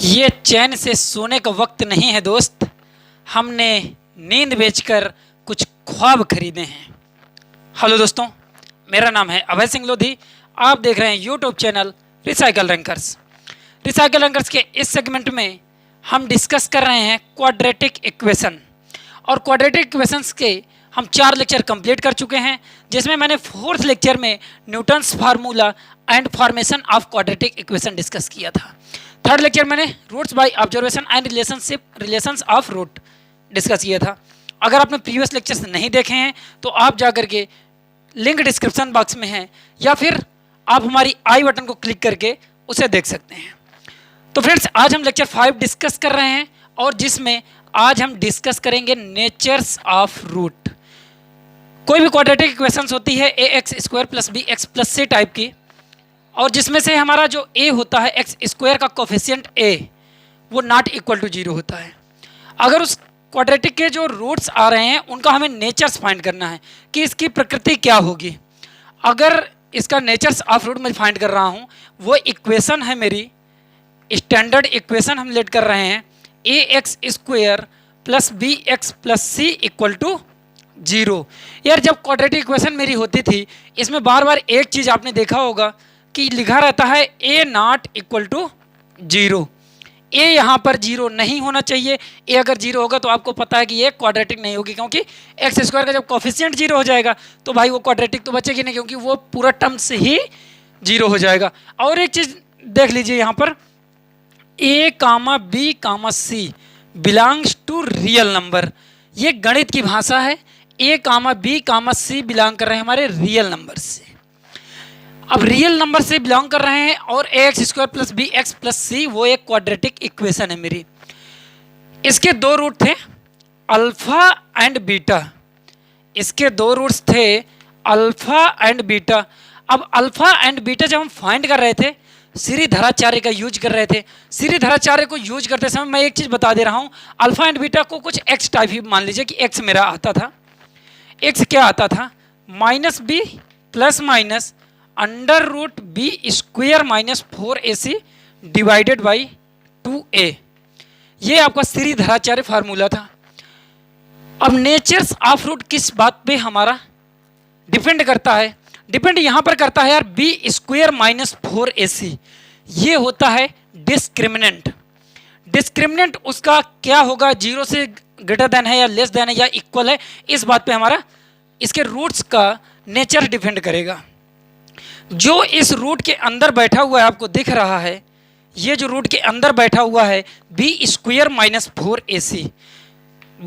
ये चैन से सोने का वक्त नहीं है दोस्त, हमने नींद बेचकर कुछ ख्वाब खरीदे हैं। हेलो दोस्तों, मेरा नाम है अभय सिंह लोधी। आप देख रहे हैं YouTube channel recycle rankers. Recycle rankers के इस सेगमेंट में हम डिस्कस कर रहे हैं क्वाड्रेटिक इक्वेशन, और क्वाड्रेटिक इक्वेशंस के हम 4 लेक्चर कंप्लीट कर चुके हैं, जिसमें मैंने 4th लेक्चर में Newton's formula and formation of quadratic equation discuss किया था। 3rd लेक्चर मैंने roots by observation and relations of root discuss किया था। अगर आपने प्रीवियस लेक्चर्स नहीं देखे हैं तो आप जाकर के लिंक डिस्क्रिप्शन बॉक्स में है, या फिर आप हमारी आई बटन को क्लिक करके उसे देख सकते हैं। तो फ्रेंड्स, आज हम लेक्चर 5 डिस्कस कर रहे हैं, और जिसमें आज हम डिस्कस करेंगे नेचर्स ऑफ रूट। कोई भी क्वाड्रेटिक इक्वेशंस होती है ax² + bx + c टाइप की, और जिसमें से हमारा जो a होता है x² का कोफिशिएंट a वो नॉट इक्वल टू 0 होता है। अगर उस क्वाड्रेटिक के जो रूट्स आ रहे हैं उनका हमें नेचर्स फाइंड करना है कि इसकी प्रकृति क्या होगी। अगर इसका नेचर्स ऑफ रूट मैं फाइंड कर रहा हूँ, वो इक्वेशन है मेरी स्टैंडर्ड इक्वेशन हम लेट कर रहे हैं ax² + bx + c = 0। यार, जब क्वाड्रेटिक इक्वेशन मेरी होती थी, इसमें बार बार एक चीज़ आपने देखा होगा कि लिखा रहता है a ≠ 0। a यहाँ पर 0 नहीं होना चाहिए। a अगर 0 होगा तो आपको पता है कि ये क्वाड्रेटिक नहीं होगी, क्योंकि x² का जब कोफिशिएंट 0 हो जाएगा तो भाई वो क्वाड्रेटिक तो बचेगी नहीं, क्योंकि वो पूरा टर्म से ही 0 हो जाएगा। और एक चीज़ देख लीजिए यहाँ पर, a, b, c belongs to real number. ये गणित की भाषा है। a, b, c बिलोंग कर रहे हैं हमारे रियल नंबर से। अब रियल नंबर से बिलोंग कर रहे हैं, और ax² + bx + c वो एक क्वाड्रेटिक इक्वेशन है मेरी। इसके 2 रूट थे, अल्फा एंड बीटा। इसके 2 रूट्स थे, अल्फा एंड बीटा। अब अल्फा एंड बीटा जब हम फाइंड कर रहे थे, श्रीधराचार्य का यूज कर रहे थे। श्रीधराचार्य को यूज करते समय मैं एक चीज़ बता दे रहा हूँ, अल्फा एंड बीटा को कुछ एक्स टाइप ही मान लीजिए कि एक्स मेरा आता था। एक्स क्या आता था? -b ± √b² - 4ac / 2a। ये आपका श्रीधराचार्य फार्मूला था। अब नेचर्स ऑफ रूट किस बात पे हमारा डिपेंड करता है? डिपेंड यहाँ पर करता है यार b² - 4ac। ये होता है डिस्क्रिमिनेंट। डिस्क्रिमिनेंट उसका क्या होगा? 0 से ग्रेटर देन है या लेस देन है या इक्वल है, इस बात पे हमारा इसके रूट्स का नेचर डिपेंड करेगा। जो इस रूट के अंदर बैठा हुआ है, आपको दिख रहा है, ये जो रूट के अंदर बैठा हुआ है b² - 4ac,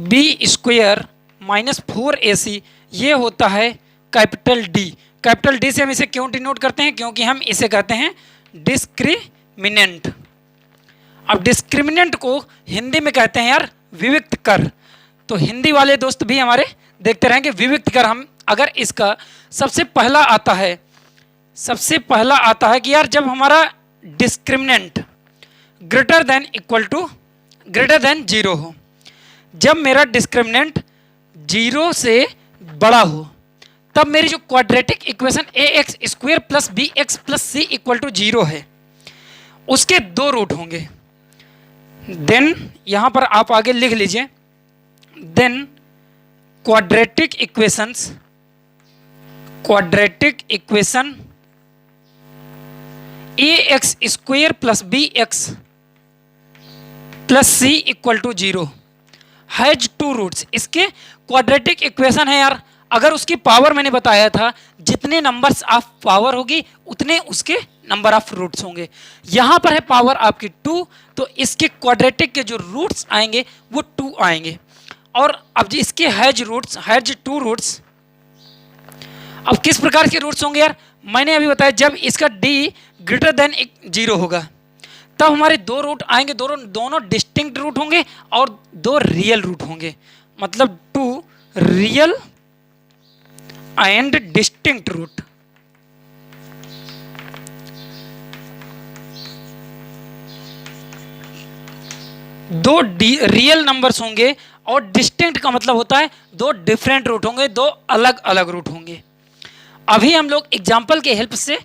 b² - 4ac, ये होता है कैपिटल D। कैपिटल D से हम इसे क्यों डिनोट करते हैं? क्योंकि हम इसे कहते हैं डिस्क्रिमिनेंट। अब डिस्क्रिमिनेंट को हिंदी में कहते हैं यार विविक्त कर। तो हिंदी वाले दोस्त भी हमारे देखते रहेंगे विविक्त कर। हम अगर इसका सबसे पहला आता है कि यार जब हमारा डिस्क्रिमिनेंट ग्रेटर देन 0 हो, जब मेरा डिस्क्रिमिनेंट 0 से बड़ा हो, तब मेरी जो quadratic equation ax² + bx + c = 0 है, उसके 2 रूट होंगे। देन यहां पर आप आगे लिख लीजिए, then quadratic equation ax² + bx + c = 0 has 2 roots. इसके क्वाड्रेटिक इक्वेशन है यार, अगर उसकी पावर मैंने बताया था, जितने नंबर्स ऑफ पावर होगी उतने उसके नंबर ऑफ रूट्स होंगे। यहां पर है पावर आपकी 2, तो इसके क्वाड्रेटिक के जो रूट्स आएंगे वो 2 आएंगे। और अब इसके हैज 2 रूट्स। अब किस प्रकार के रूट्स होंगे यार? मैंने अभी बताया, जब इसका d ग्रेटर देन 0 होगा, तब हमारे 2 रूट आएंगे। दोनों डिस्टिंक्ट रूट होंगे और 2 रियल रूट होंगे, मतलब 2 रियल एंड डिस्टिंक्ट रूट। दो रियल नंबर्स होंगे, और डिस्टिंक्ट का मतलब होता है 2 डिफरेंट रूट होंगे, 2 अलग अलग रूट होंगे। अभी हम लोग एग्जाम्पल के हेल्प से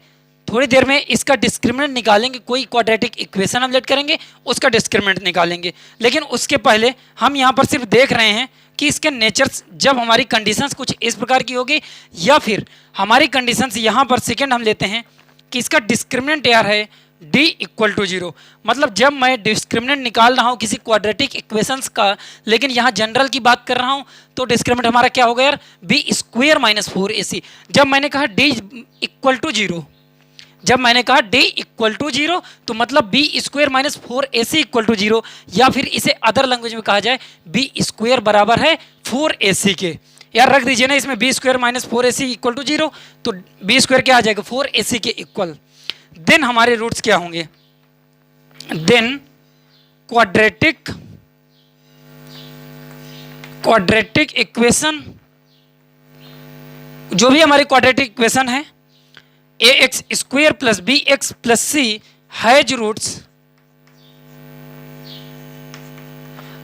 थोड़ी देर में इसका डिस्क्रिमिनेंट निकालेंगे, कोई क्वाड्रेटिक इक्वेशन हम लेट करेंगे, उसका डिस्क्रिमिनेंट निकालेंगे। लेकिन उसके पहले हम यहाँ पर सिर्फ देख रहे हैं कि इसके नेचर्स, जब हमारी कंडीशंस कुछ इस प्रकार की होगी या फिर हमारी कंडीशंस यहाँ पर सेकेंड हम लेते हैं कि इसका डिस्क्रिमिनेंट यार है d इक्वल टू 0। मतलब जब मैं डिस्क्रिमिनेंट निकाल रहा हूँ किसी क्वाड्रेटिक इक्वेशंस का, लेकिन यहाँ जनरल की बात कर रहा हूँ, तो डिस्क्रिमिनेंट हमारा क्या होगा यार, बी स्क्वायर माइनस 4ac। जब मैंने कहा d इक्वल टू 0, जब मैंने कहा d इक्वल टू 0 तो मतलब B square minus 4ac equal to 0, या फिर इसे अदर लैंग्वेज में कहा जाए बी स्क्वायर बराबर है 4ac के। यार रख दीजिए ना इसमें B square minus 4ac equal to 0, तो बी स्क्वायर क्या आ जाएगा 4ac के इक्वल। देन हमारे रूट्स क्या होंगे, देन क्वाड्रेटिक इक्वेशन, जो भी हमारी क्वाड्रेटिक इक्वेशन है ax square plus B x plus C has roots,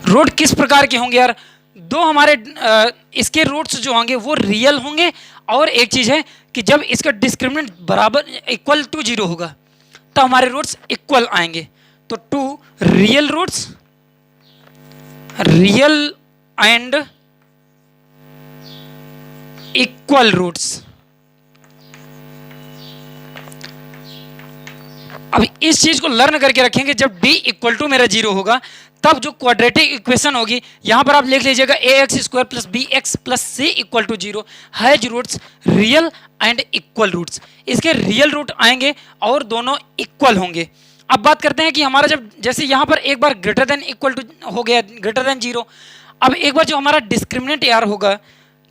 root किस प्रकार के होंगे यार, दो हमारे इसके रूट्स जो होंगे वो रियल होंगे, और एक चीज है कि जब इसका डिस्क्रिमिनेंट बराबर इक्वल टू 0 होगा तो हमारे रूट्स इक्वल आएंगे। तो two real roots, real and equal roots. अब इस चीज को लर्न करके रखेंगे, जब d इक्वल टू मेरा 0 होगा तब जो क्वाड्रेटिक इक्वेशन होगी, यहां पर आप लिख लीजिएगा ax square plus B x plus c equal to 0 has roots real and equal roots. इसके रियल रूट आएंगे और दोनों इक्वल होंगे। अब बात करते हैं कि हमारा जब जैसे यहां पर एक बार ग्रेटर देन इक्वल टू हो गया, ग्रेटर देन 0, अब एक बार जो हमारा डिस्क्रिमिनेंट यार होगा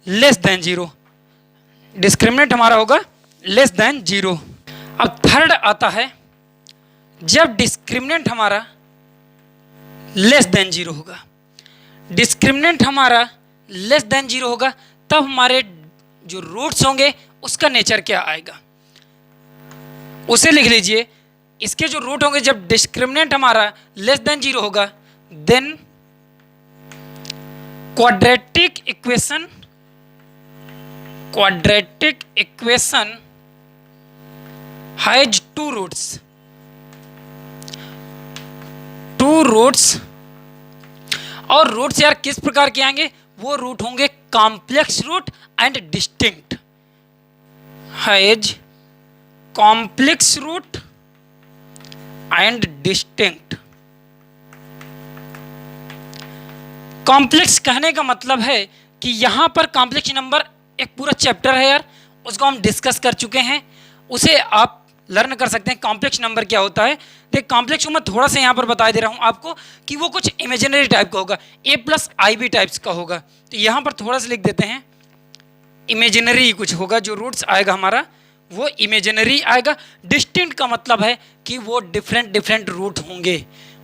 लेस देन 0, डिस्क्रिमिनेंट हमारा होगा लेस देन 0। अब थर्ड आता है जब डिस्क्रिमिनेंट हमारा लेस देन 0 होगा, डिस्क्रिमिनेंट हमारा लेस देन 0 होगा, तब हमारे जो रूट्स होंगे उसका नेचर क्या आएगा, उसे लिख लीजिए। इसके जो रूट होंगे जब डिस्क्रिमिनेंट हमारा लेस देन 0 होगा, then quadratic equation has two roots, और रूट्स यार किस प्रकार के आएंगे, वो रूट होंगे complex root and distinct, has complex root and distinct. Complex कहने का मतलब है कि यहां पर कॉम्प्लेक्स नंबर एक पूरा चैप्टर है यार, उसको हम डिस्कस कर चुके हैं, उसे आप लर्न कर सकते हैं कॉम्प्लेक्स नंबर क्या होता है। देख कॉम्प्लेक्स को मैं थोड़ा सा यहाँ पर बता दे रहा हूँ आपको कि वो कुछ इमेजिनरी टाइप का होगा, a प्लस IB टाइप्स का होगा। तो यहाँ पर थोड़ा सा लिख देते हैं इमेजिनरी कुछ होगा, जो रूट्स आएगा हमारा वो इमेजिनरी आएगा। डिस्टिंक्ट का मतलब है कि वो डिफरेंट रूट होंगे,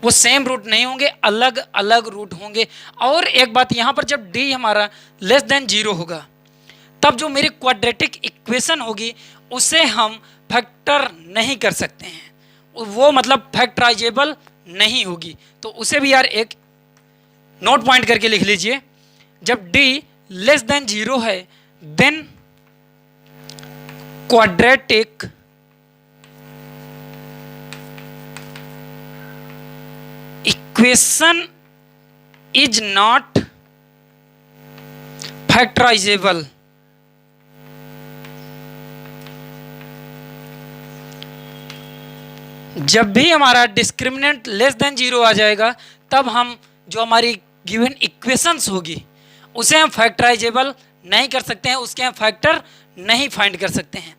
वो सेम रूट नहीं होंगे, अलग अलग रूट होंगे। और एक बात यहाँ पर जब d हमारा लेस देन 0 होगा तब जो मेरी क्वाड्रेटिक इक्वेशन होगी उसे हम फैक्टर नहीं कर सकते हैं, वो मतलब फैक्टराइजेबल नहीं होगी। तो उसे भी यार एक नोट पॉइंट करके लिख लीजिए, जब d लेस देन 0 है then quadratic equation is not factorisable. जब भी हमारा डिस्क्रिमिनेंट लेस देन 0 आ जाएगा तब हम जो हमारी गिवन इक्वेशंस होगी उसे हम फैक्टराइजेबल नहीं कर सकते हैं, उसके हम फैक्टर नहीं फाइंड कर सकते हैं।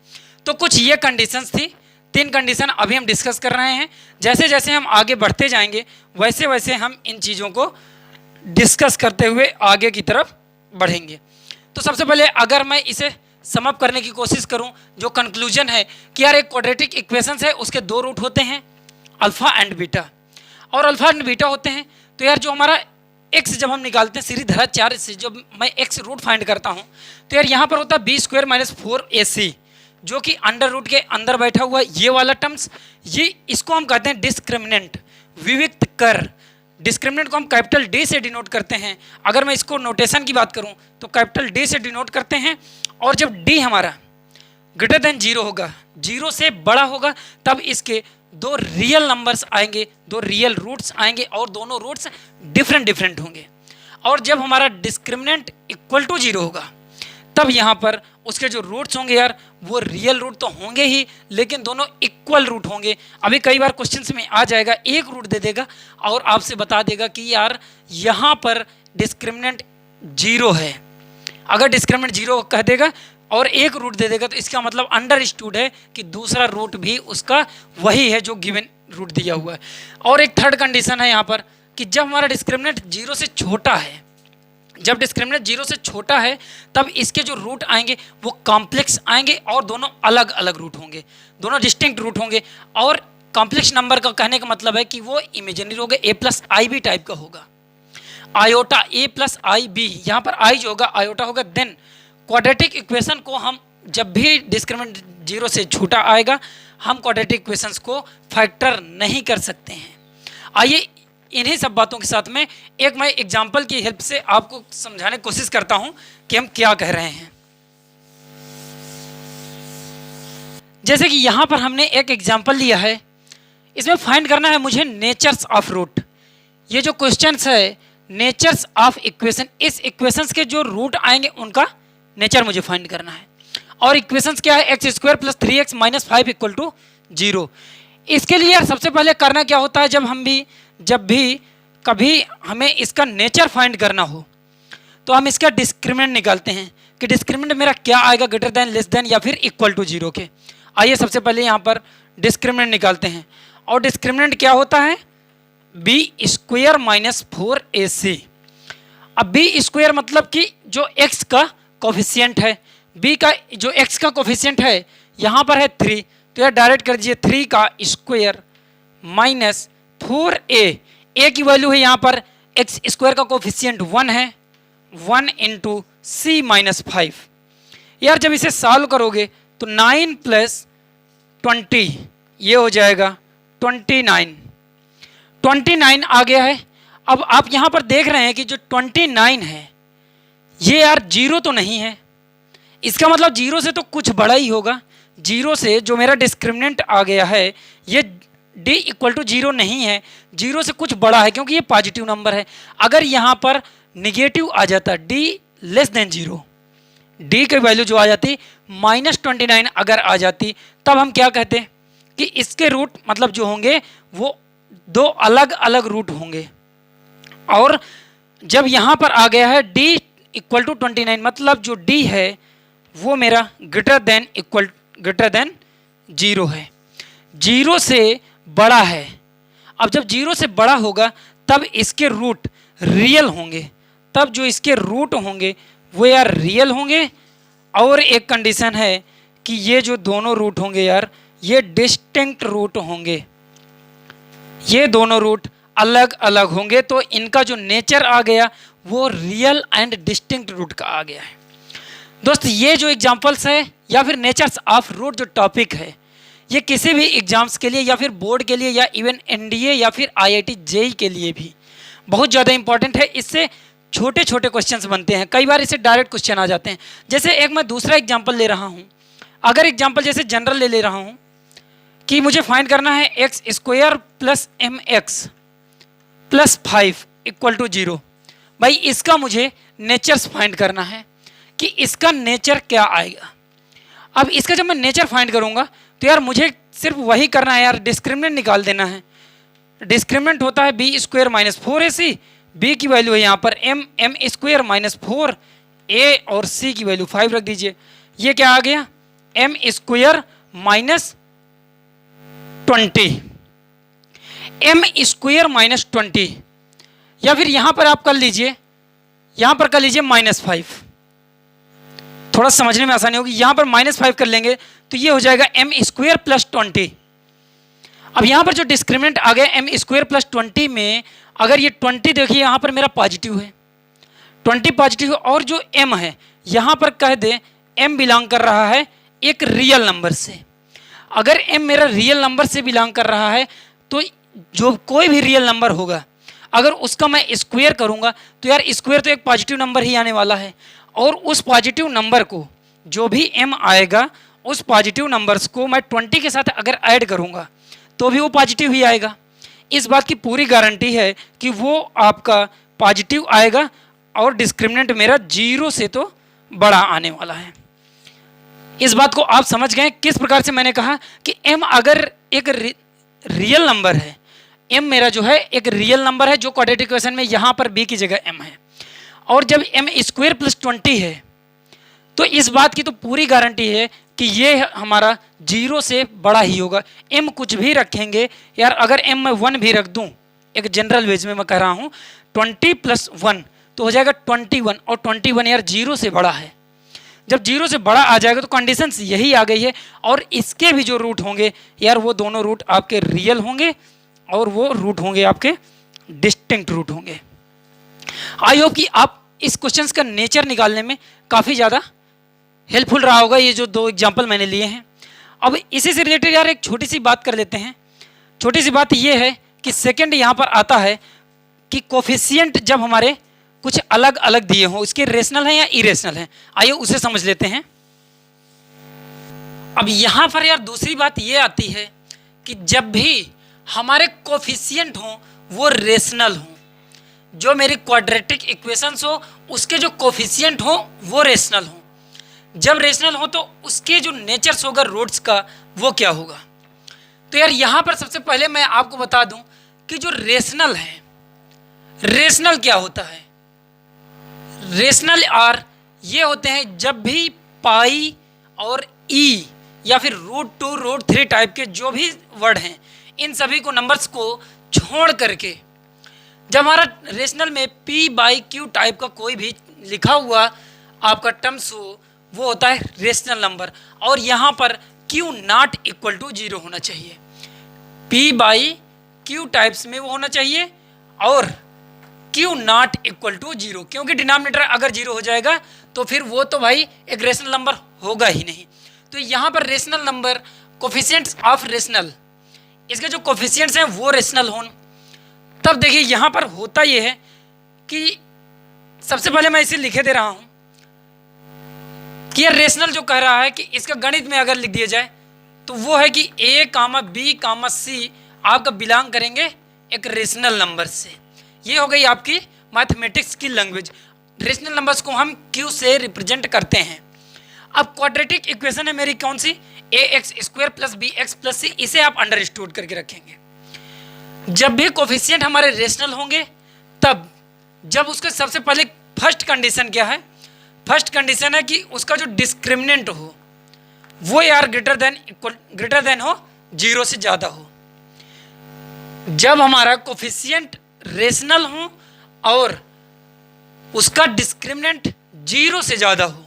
तो कुछ ये कंडीशंस थी, 3 कंडीशन अभी हम डिस्कस कर रहे हैं। जैसे जैसे हम आगे बढ़ते जाएंगे वैसे वैसे हम इन चीज़ों को डिस्कस करते हुए आगे की तरफ बढ़ेंगे। तो सबसे पहले अगर मैं इसे समअप करने की कोशिश करूं, जो कंक्लूजन है कि यार एक क्वाड्रेटिक इक्वेशंस है उसके 2 रूट होते हैं, अल्फा एंड बीटा, और अल्फा एंड बीटा होते हैं। तो यार जो हमारा x जब हम निकालते हैं सीधी धारा 4 से, जब मैं x रूट फाइंड करता हूं तो यार यहाँ पर होता है बी स्क्वायर माइनस 4ac, जो कि अंडर रूट के अंदर बैठा हुआ ये वाला टर्म्स, ये इसको हम कहते हैं डिस्क्रिमिनेंट, विविक्त कर। डिस्क्रिमिनेंट को हम कैपिटल D से डिनोट करते हैं। अगर मैं इसको नोटेशन की बात करूं तो कैपिटल D से डिनोट करते हैं। और जब D हमारा ग्रेटर देन जीरो होगा, जीरो से बड़ा होगा, तब इसके दो रियल नंबर्स आएंगे, दो रियल रूट्स आएंगे और दोनों रूट्स डिफरेंट डिफरेंट होंगे। और जब हमारा डिस्क्रिमिनेंट इक्वल टू जीरो होगा तब यहाँ पर उसके जो रूट्स होंगे यार वो रियल रूट तो होंगे ही, लेकिन दोनों इक्वल रूट होंगे। अभी कई बार क्वेश्चंस में आ जाएगा, एक रूट दे देगा और आपसे बता देगा कि यार यहाँ पर डिस्क्रिमिनेंट जीरो है। अगर डिस्क्रिमिनेंट जीरो कह देगा और एक रूट दे देगा तो इसका मतलब अंडरस्टूड है कि दूसरा रूट भी उसका वही है जो गिवन रूट दिया हुआ है। और एक थर्ड कंडीशन है यहाँ पर कि जब हमारा डिस्क्रिमिनेंट जीरो से छोटा है, जब डिस्क्रिमिनेंट जीरो से छोटा है तब इसके जो रूट आएंगे वो कॉम्प्लेक्स आएंगे और दोनों अलग अलग रूट होंगे, दोनों डिस्टिंक्ट रूट होंगे। और कॉम्प्लेक्स नंबर का कहने का मतलब है कि वो इमेजिनरी होगा, ए प्लस आई बी टाइप का होगा, आयोटा ए प्लस आई बी, यहाँ पर आई जो होगा आयोटा होगा। देन क्वाड्रेटिक इक्वेशन को हम जब भी डिस्क्रिमिनेंट जीरो से छोटा आएगा हम क्वाड्रेटिक इक्वेशंस को फैक्टर नहीं कर सकते हैं। आइए इन्हीं सब बातों के साथ में एक मैं एग्जाम्पल की हेल्प से आपको समझाने की कोशिश करता हूं कि हम क्या कह रहे हैं। जैसे कि यहां पर हमने एक एग्जाम्पल लिया है, इसमें फाइंड करना है मुझे नेचर्स ऑफ रूट। ये जो क्वेश्चंस है नेचर्स ऑफ इक्वेशन, इस इक्वेशंस के जो रूट आएंगे उनका नेचर मुझे फाइंड करना है। और इक्वेशंस क्या है, x square plus 3x minus 5 equal to 0। इसके लिए यार सबसे पहले करना क्या होता है, जब भी कभी हमें इसका नेचर फाइंड करना हो तो हम इसका डिस्क्रिमिनेंट निकालते हैं कि डिस्क्रिमिनेंट मेरा क्या आएगा, ग्रेटर देन, लेस देन या फिर इक्वल टू 0 के। आइए सबसे पहले यहाँ पर डिस्क्रिमिनेंट निकालते हैं। और डिस्क्रिमिनेंट क्या होता है, बी स्क्वायर माइनस 4ac। अब बी स्क्वायर मतलब कि जो x का कोफिशिएंट है, b का जो x का कोफिशिएंट है यहाँ पर है 3, तो यार डायरेक्ट कर दीजिए 3 का स्क्वायर माइनस 4a की वैल्यू है यहाँ पर एक्स स्क्वायर का कोफिशिएंट 1 है, 1 इंटू सी माइनस 5। यार जब इसे सॉल्व करोगे तो 9 प्लस 20 ये हो जाएगा 29 आ गया है। अब आप यहाँ पर देख रहे हैं कि जो 29 है ये यार जीरो तो नहीं है, इसका मतलब जीरो से तो कुछ बड़ा ही होगा। जीरो से जो मेरा डिस्क्रिमिनेंट आ गया है ये d इक्वल टू 0 नहीं है, जीरो से कुछ बड़ा है क्योंकि ये पॉजिटिव नंबर है। अगर यहाँ पर निगेटिव आ जाता d लेस देन 0, d की वैल्यू जो आ जाती -29 अगर आ जाती तब हम क्या कहते कि इसके रूट मतलब जो होंगे वो दो अलग अलग रूट होंगे। और जब यहाँ पर आ गया है d इक्वल टू 29 मतलब जो d है वो मेरा ग्रेटर देन 0 है, 0 से बड़ा है। अब जब 0 से बड़ा होगा तब इसके रूट रियल होंगे, तब जो इसके रूट होंगे वो यार रियल होंगे। और एक कंडीशन है कि ये जो दोनों रूट होंगे यार ये डिस्टिंक्ट रूट होंगे, ये दोनों रूट अलग अलग होंगे। तो इनका जो नेचर आ गया वो रियल एंड डिस्टिंक्ट रूट का आ गया है। दोस्त ये जो एग्जांपल्स है या फिर नेचर्स ऑफ रूट जो टॉपिक है ये किसी भी एग्जाम्स के लिए या फिर बोर्ड के लिए या इवन एनडीए या फिर आईआईटी जेई के लिए भी बहुत ज़्यादा इंपॉर्टेंट है। इससे छोटे छोटे क्वेश्चंस बनते हैं, कई बार इससे डायरेक्ट क्वेश्चन आ जाते हैं। जैसे एक मैं दूसरा एग्जांपल ले रहा हूँ, अगर एग्जांपल जैसे जनरल ले रहा हूँ कि मुझे फाइंड करना है x square plus m x plus 5 equal to 0। भाई इसका मुझे नेचर्स फाइंड करना है कि इसका नेचर क्या आएगा। अब इसका जब मैं नेचर फाइंड करूंगा तो यार मुझे सिर्फ वही करना है यार, डिस्क्रिमिनेंट निकाल देना है। डिस्क्रिमिनेंट होता है b square minus 4ac, b की वैल्यू है यहाँ पर एम स्क्वायर माइनस 4, ए और सी की वैल्यू 5 रख दीजिए। ये क्या आ गया m square minus 20, m square minus 20, या फिर यहां पर आप कर लीजिए, यहां पर कर लीजिए -5, थोड़ा समझने में आसानी होगी। यहां पर -5 कर लेंगे तो ये हो जाएगा एम स्क्वायर प्लस 20। अब यहां पर जो डिस्क्रिमिनेंट आ गया एम स्क्वायर प्लस 20 में अगर ये 20 देखिए यहां पर मेरा पॉजिटिव है, 20 पॉजिटिव है और जो m है यहां पर कह दे m बिलोंग कर रहा है एक रियल नंबर से। अगर m मेरा रियल नंबर से बिलोंग कर रहा है तो जो कोई भी रियल नंबर होगा अगर उसका मैं स्क्वायर करूंगा तो यार स्क्वायर तो एक पॉजिटिव नंबर ही आने वाला है। और उस पॉजिटिव नंबर को जो भी m आएगा उस पॉजिटिव नंबर्स को मैं 20 के साथ अगर ऐड करूँगा तो भी वो पॉजिटिव ही आएगा। इस बात की पूरी गारंटी है कि वो आपका पॉजिटिव आएगा और डिस्क्रिमिनेंट मेरा 0 से तो बड़ा आने वाला है। इस बात को आप समझ गए किस प्रकार से मैंने कहा कि m अगर एक रियल नंबर है, m मेरा जो है एक रियल नंबर है जो क्वाड्रेटिक इक्वेशन में यहाँ पर b की जगह m है, और जब m स्क्वायर प्लस 20 है तो इस बात की तो पूरी गारंटी है कि ये हमारा 0 से बड़ा ही होगा। m कुछ भी रखेंगे यार, अगर m मैं 1 भी रख दूं, एक जनरल वेज में मैं कह रहा हूँ 20 + 1 तो हो जाएगा 21, और 21 यार 0 से बड़ा है। जब 0 से बड़ा आ जाएगा तो कंडीशंस यही आ गई है, और इसके भी जो रूट होंगे यार वो दोनों रूट आपके रियल होंगे और वो रूट होंगे आपके डिस्टिंक्ट रूट होंगे। आई होप कि आप इस क्वेश्चंस का नेचर निकालने में काफ़ी ज़्यादा हेल्पफुल रहा होगा ये जो 2 एग्जाम्पल मैंने लिए हैं। अब इसी से रिलेटेड यार एक छोटी सी बात कर लेते हैं। छोटी सी बात ये है कि सेकंड यहाँ पर आता है कि कोफिशिएंट जब हमारे कुछ अलग अलग दिए हों, इसके रेशनल हैं या इरेशनल हैं, आइए उसे समझ लेते हैं। अब यहाँ पर यार दूसरी बात ये आती है कि जब भी हमारे कोफिशिएंट हों वो रेशनल हों, जो मेरी क्वाड्रेटिक इक्वेशंस हो उसके जो कोफिशिएंट हों वो रेशनल हों। जब रेशनल हो तो उसके जो नेचर्स होगा रूट्स का वो क्या होगा। तो यार यहाँ पर सबसे पहले मैं आपको बता दूं कि जो रेशनल है, रेशनल क्या होता है। रेशनल आर ये होते हैं जब भी पाई और ई या फिर √2 √3 टाइप के जो भी वर्ड हैं, इन सभी को नंबर्स को छोड़ करके जब हमारा रेशनल में p/q टाइप का कोई भी लिखा हुआ आपका टर्म्स हो वो होता है रेशनल नंबर, और यहाँ पर q नॉट इक्वल टू 0 होना चाहिए। p/q टाइप्स में वो होना चाहिए और q नॉट इक्वल टू 0, क्योंकि डिनोमिनेटर अगर 0 हो जाएगा तो फिर वो तो भाई एक रेशनल नंबर होगा ही नहीं। तो यहाँ पर rational number coefficients of rational, इसके जो कोफिशिएंट्स हैं वो रेशनल हों। तब देखिए यहाँ पर होता ये है कि सबसे पहले मैं इसे लिखे दे रहा हूँ कि ये रेशनल जो कह रहा है कि इसका गणित में अगर लिख दिया जाए तो वो है कि a, b, c आपका बिलोंग करेंगे एक रेशनल नंबर से। ये हो गई आपकी मैथमेटिक्स की लैंग्वेज। रेशनल नंबर्स को हम q से रिप्रेजेंट करते हैं। अब क्वाड्रेटिक इक्वेशन है मेरी कौन सी, ax² + bx + c, इसे आप अंडरस्टूड करके रखेंगे। जब भी कोफिशिएंट हमारे रेशनल होंगे तब जब उसके सबसे पहले फर्स्ट कंडीशन क्या है, फर्स्ट कंडीशन है कि उसका जो डिस्क्रिमिनेंट हो वो यार ग्रेटर देन हो 0 से ज़्यादा हो। जब हमारा कोफिशिएंट रेशनल हो और उसका डिस्क्रिमिनेंट 0 से ज़्यादा हो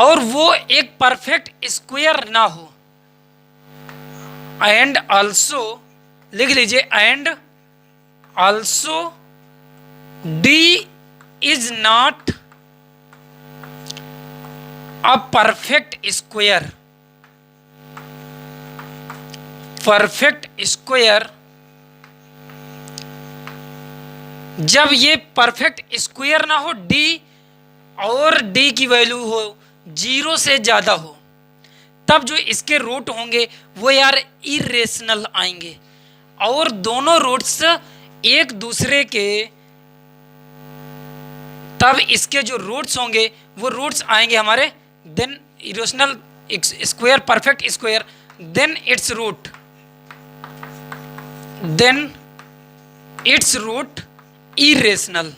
और वो एक परफेक्ट स्क्वायर ना हो, एंड आल्सो लिख लीजिए, and also d is not a perfect square. Perfect square जब ये परफेक्ट स्क्वायर ना हो d और d की वैल्यू हो 0 से ज़्यादा हो, तब जो इसके रूट होंगे वो यार इरेशनल आएंगे और दोनों रूट्स एक दूसरे के, तब इसके जो रूट्स होंगे वो रूट्स आएंगे हमारे then irrational square, perfect square, then its root irrational.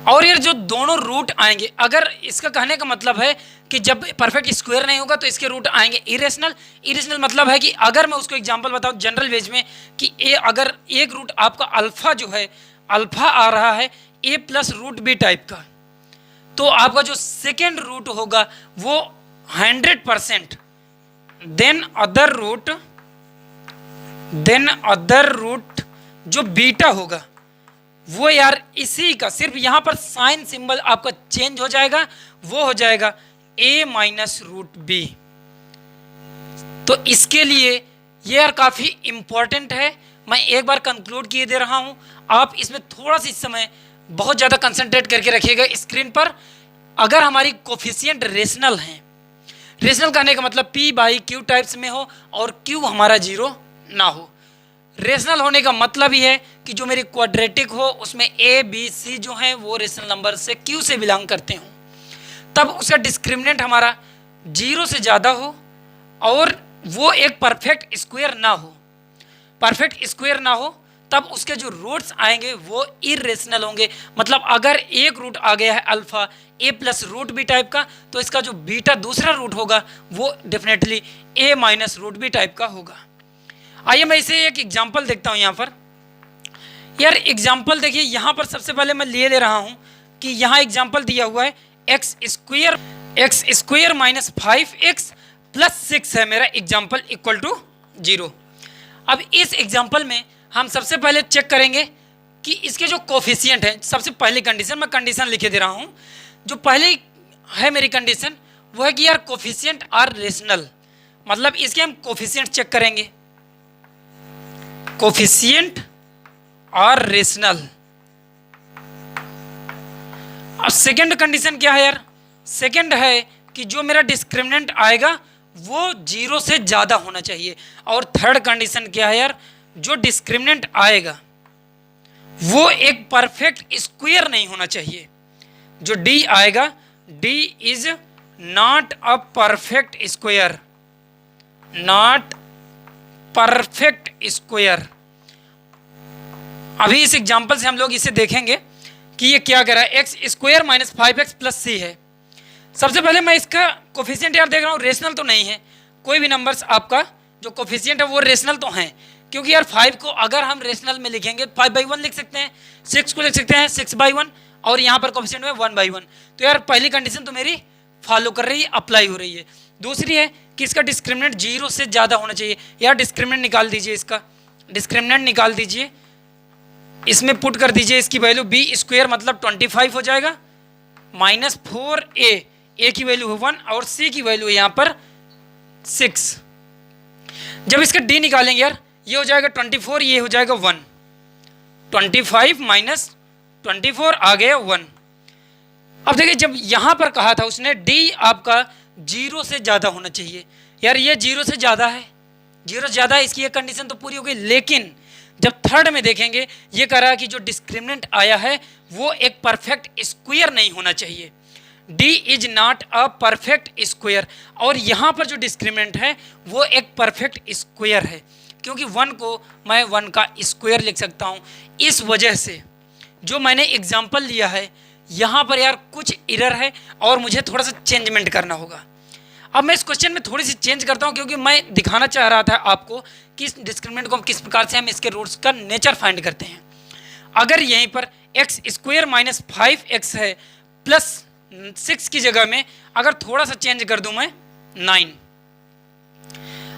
और ये जो दोनों रूट आएंगे, अगर इसका कहने का मतलब है कि जब परफेक्ट स्क्वायर नहीं होगा तो इसके रूट आएंगे इरेशनल। इरेशनल मतलब है कि अगर मैं उसको एग्जांपल बताऊं जनरल वेज में कि अगर एक रूट आपका अल्फा जो है, अल्फा आ रहा है a + √b टाइप का, तो आपका जो सेकेंड रूट होगा वो 100%, देन अदर रूट जो बीटा होगा वो यार इसी का सिर्फ यहाँ पर साइन सिंबल आपका चेंज हो जाएगा, वो हो जाएगा a - √b। तो इसके लिए ये यार काफ़ी इम्पोर्टेंट है। मैं एक बार कंक्लूड किए दे रहा हूँ, आप इसमें थोड़ा सा इस समय बहुत ज़्यादा कंसंट्रेट करके रखिएगा स्क्रीन पर। अगर हमारी कोफिशिएंट रेशनल हैं, रेशनल कहने का मतलब P बाई Q टाइप्स में हो और Q हमारा 0 ना हो। रेशनल होने का मतलब ही है कि जो मेरी क्वाड्रेटिक हो उसमें A B C जो हैं वो रेशनल नंबर से Q से बिलोंग करते हों, तब उसका डिस्क्रिमिनेंट हमारा 0 से ज़्यादा हो और वो एक परफेक्ट स्क्वायर ना हो। परफेक्ट स्क्वायर ना हो तब उसके जो रूट्स आएंगे वो इरेशनल होंगे। मतलब अगर एक रूट आ गया है alpha A plus root b type का, तो इसका जो बीटा दूसरा रूट होगा वो definitely A minus root b type का होगा। आइए मैं इसे एक एग्जांपल देखता हूँ यहाँ पर। यार एग्जांपल देखिए, यहाँ पर सबसे पहले मैं ले रहा हूँ कि यहाँ एग्जांपल दिया हुआ है x square minus 5x plus 6 है मेरा एग्जांपल इक्वल टू 0। अब इस एग्जांपल में हम सबसे पहले चेक करेंगे कि इसके जो कोफिशिएंट हैं। सबसे पहली कंडीशन, मैं कंडीशन लिखे दे रहा हूँ। जो पहले है मेरी कंडीशन वो है कि यार कोफिशिएंट आर रेशनल, मतलब इसके हम कोफिशिएंट चेक करेंगे, कोफिशिएंट आर रेशनल। अब सेकंड कंडीशन क्या है यार? सेकंड है कि जो मेरा डिस्क्रिमिनेंट आएगा वो 0 से ज़्यादा होना चाहिए। और थर्ड कंडीशन क्या है यार? जो डिस्क्रिमिनेंट आएगा वो एक परफेक्ट स्क्वायर नहीं होना चाहिए। जो D आएगा, D is not a perfect square, not perfect square. अभी इस एग्जांपल से हम लोग इसे देखेंगे कि ये क्या कह रहा है। X square minus 5x plus c है। सबसे पहले मैं इसका कोफिशिएंट यार देख रहा हूँ, रेशनल तो नहीं है। कोई भी नंबर्स आपका जो कोफिशिएंट है वो रेशनल तो हैं, क्योंकि यार 5 को अगर हम रेशनल में लिखेंगे 5/1 लिख सकते हैं, 6 को लिख सकते हैं 6/1, और यहाँ पर कोफिशिएंट में 1/1। तो यार पहली कंडीशन तो मेरी फॉलो कर रही है, अप्लाई हो रही है। दूसरी है कि इसका डिस्क्रिमिनेंट 0 से ज़्यादा होना चाहिए। यार डिस्क्रिमिनेंट निकाल दीजिए, इसका डिस्क्रिमिनेंट निकाल दीजिए, इसमें पुट कर दीजिए इसकी वैल्यू b स्क्वायर मतलब 25 हो जाएगा माइनस 4a, a की वैल्यू है 1 और c की वैल्यू है यहाँ पर 6। जब इसका d निकालेंगे यार, ये हो जाएगा 24, ये हो जाएगा 1, 25 माइनस 24 आ गया 1। अब देखिए जब यहाँ पर कहा था उसने d आपका 0 से ज़्यादा होना चाहिए। यार ये 0 से ज़्यादा है, 0 से ज़्यादा है, इसकी एक कंडीशन तो पूरी हो गई। लेकिन जब थर्ड में देखेंगे ये कह रहा है कि जो डिस्क्रिमिनेंट आया है वो एक परफेक्ट स्क्वायर नहीं होना चाहिए। D is not a perfect square, और यहाँ पर जो डिस्क्रिमिनेंट है वो एक परफेक्ट स्क्वायर है, क्योंकि 1 को मैं 1 का स्क्वायर लिख सकता हूँ। इस वजह से जो मैंने एग्जाम्पल लिया है यहाँ पर यार कुछ एरर है और मुझे थोड़ा सा चेंजमेंट करना होगा। अब मैं इस क्वेश्चन में थोड़ी सी चेंज करता हूँ, क्योंकि मैं दिखाना चाह रहा था आपको कि इस डिस्क्रिमिनेंट को हम किस प्रकार से हम इसके रूट्स का नेचर फाइंड करते हैं। अगर यहीं पर एक्स स्क्वायर माइनस 5x है प्लस 6 की जगह में अगर थोड़ा सा चेंज कर दूं मैं 9।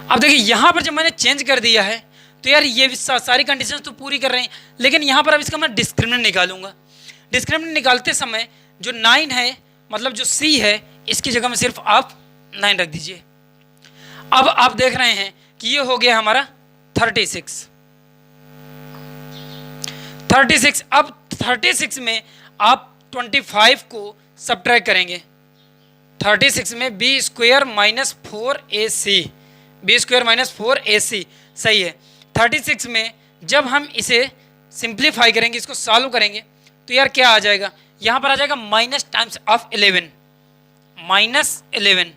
अब देखिए यहाँ पर जब मैंने चेंज कर दिया है तो यार ये सारी कंडीशंस तो पूरी कर रही हैं, लेकिन यहाँ पर अब इसका मैं डिस्क्रिमिनेंट निकालूंगा। डिस्क्रिमिनेंट निकालते समय जो 9 है मतलब जो c है इसकी जगह में सिर्फ आप 9 रख दीजिए। अब आप देख रहे हैं कि ये हो गया हमारा 36। अब 36 में आप 25 को सब्ट्रैक्ट करेंगे। 36 में b square minus 4ac, b square minus 4ac सही है। 36 में जब हम इसे सिंप्लीफाई करेंगे, इसको सॉल्व करेंगे, तो यार क्या आ जाएगा, यहाँ पर आ जाएगा minus times of 11, minus 11।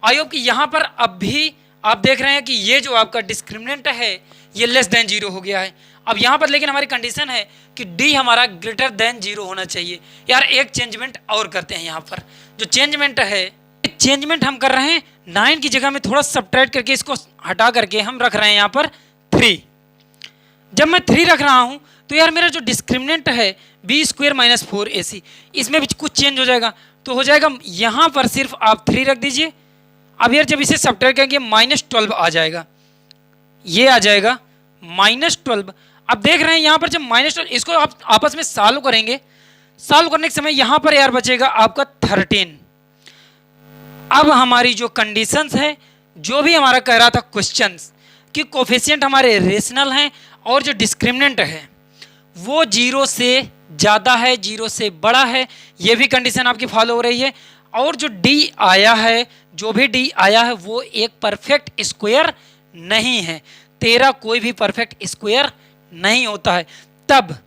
I hope कि यहाँ पर अब भी आप देख रहे हैं कि ये जो आपका डिस्क्रिमिनेंट है ये लेस देन 0 हो गया है। अब यहाँ पर लेकिन हमारी कंडीशन है कि d हमारा ग्रेटर देन 0 होना चाहिए। यार एक चेंजमेंट और करते हैं। यहाँ पर जो चेंजमेंट है, चेंजमेंट हम कर रहे हैं 9 की जगह में थोड़ा सब्ट्रैक्ट करके इसको हटा करके हम रख रहे हैं यहाँ पर 3। जब मैं 3 रख रहा हूँ तो यार मेरा जो डिस्क्रिमिनेंट है b स्क्वायर माइनस 4ac, इसमें भी कुछ चेंज हो जाएगा। तो हो जाएगा यहाँ पर सिर्फ आप 3 रख दीजिए। अब यार जब इसे सब्ट्रैक्ट करेंगे माइनस 12 आ जाएगा, ये आ जाएगा माइनस 12। अब देख रहे हैं यहाँ पर जब माइनस 12 इसको आप आपस में सॉल्व करेंगे, सॉल्व करने के समय यहाँ पर यार बचेगा आपका 13। अब हमारी जो कंडीशंस है, जो भी हमारा कह रहा था क्वेश्चंस कि कोफिशिएंट हमारे रेशनल हैं और जो डिस्क्रिमिनेंट है वो 0 से ज़्यादा है, 0 से बड़ा है, ये भी कंडीशन आपकी फॉलो हो रही है। और जो डी आया है, जो भी डी आया है वो एक परफेक्ट स्क्वायर नहीं है। 13 कोई भी परफेक्ट स्क्वायर नहीं होता है। तब